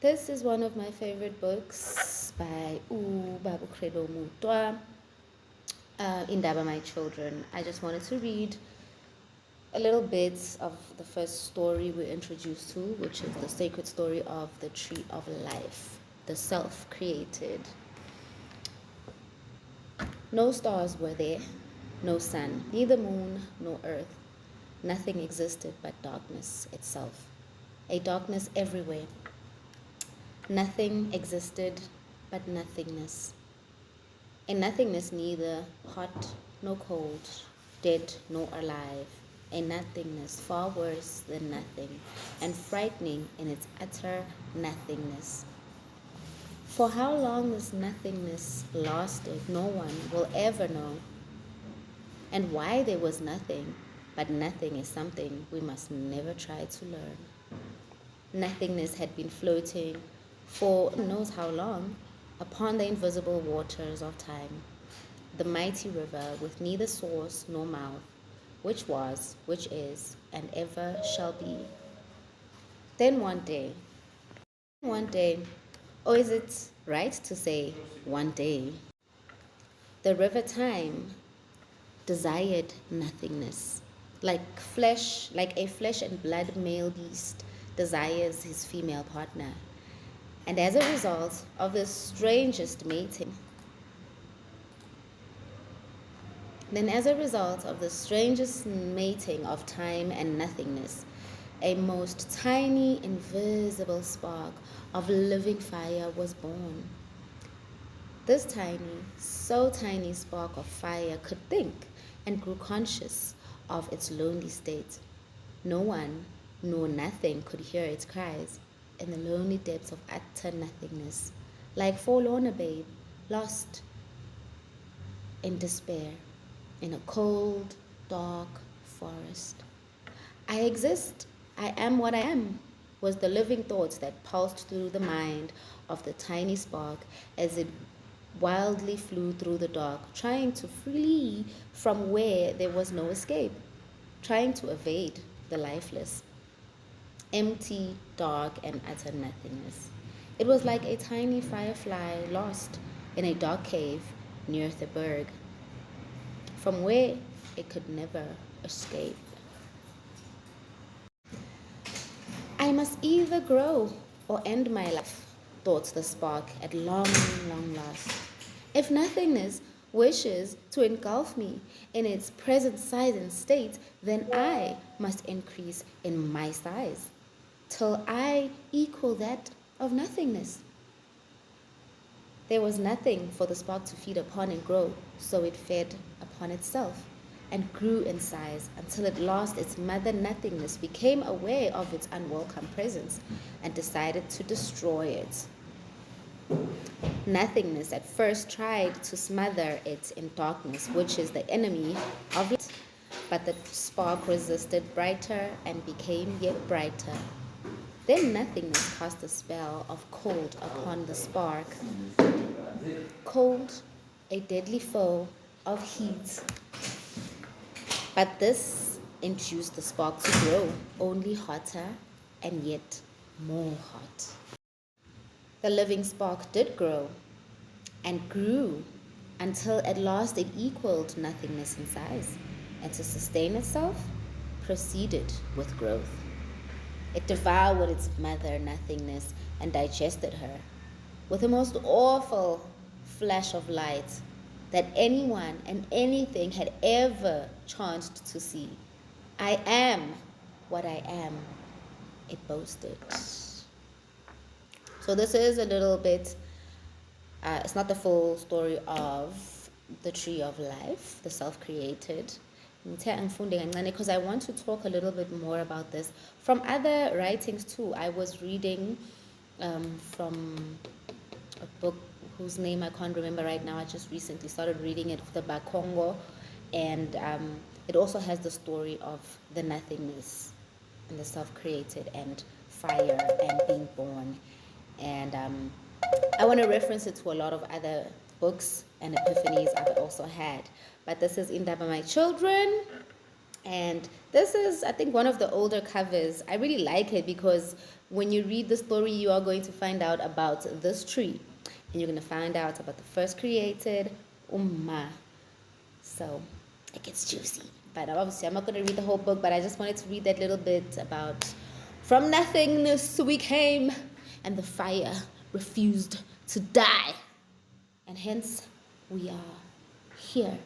This is one of my favorite books by Baba Credo Mutwa, Indaba, My Children. I just wanted to read a little bit of the first story we're introduced to, which is the sacred story of the tree of life, the self-created. No stars were there, no sun, neither moon nor earth. Nothing existed but darkness itself, a darkness everywhere. Nothing existed but nothingness. A nothingness neither hot nor cold, dead nor alive. A nothingness far worse than nothing, and frightening in its utter nothingness. For how long this nothingness lasted, no one will ever know. And why there was nothing, but nothing is something we must never try to learn. Nothingness had been floating for who knows how long upon the invisible waters of time, the mighty river with neither source nor mouth, which was, which is, and ever shall be. Then one day, or is it right to say one day, the river time desired nothingness, like a flesh and blood male beast desires his female partner. And as a result of the strangest mating, of time and nothingness, a most tiny, invisible spark of living fire was born. This tiny, so tiny spark of fire could think and grew conscious of its lonely state. No one, nor nothing could hear its cries in the lonely depths of utter nothingness, like forlorn babe, lost in despair, in a cold, dark forest. I exist, I am what I am, was the living thought that pulsed through the mind of the tiny spark as it wildly flew through the dark, trying to flee from where there was no escape, trying to evade the lifeless, empty, dark, and utter nothingness. It was like a tiny firefly lost in a dark cave near the berg, from where it could never escape. I must either grow or end my life, thought the spark at long, long last. If nothingness wishes to engulf me in its present size and state, then I must increase in my size till I equal that of nothingness. There was nothing for the spark to feed upon and grow, so it fed upon itself and grew in size until at last its mother nothingness became aware of its unwelcome presence and decided to destroy it. Nothingness at first tried to smother it in darkness, which is the enemy of light, but the spark resisted brighter and became yet brighter. Then nothingness cast a spell of cold upon the spark. Cold, a deadly foe of heat. But this induced the spark to grow only hotter and yet more hot. The living spark did grow and grew until at last it equaled nothingness in size, and to sustain itself, proceeded with growth. It devoured its mother nothingness and digested her with the most awful flash of light that anyone and anything had ever chanced to see. I am what I am, it boasted. So this is a little bit, it's not the full story of the tree of life, the self-created, because I want to talk a little bit more about this from other writings too. I was reading from a book whose name I can't remember right now. I just recently started reading it, the Bakongo, and it also has the story of the nothingness and the self-created and fire and being born. And I want to reference it to a lot of other books and epiphanies I've also had. But this is Indaba, My Children, And this is, I think, one of the older covers. I really like it because when you read the story, you are going to find out about this tree. And you're going to find out about the first created Ummah. So it gets juicy. But obviously, I'm not going to read the whole book, but I just wanted to read that little bit about from nothingness we came, and the fire refused to die. And hence, we are here.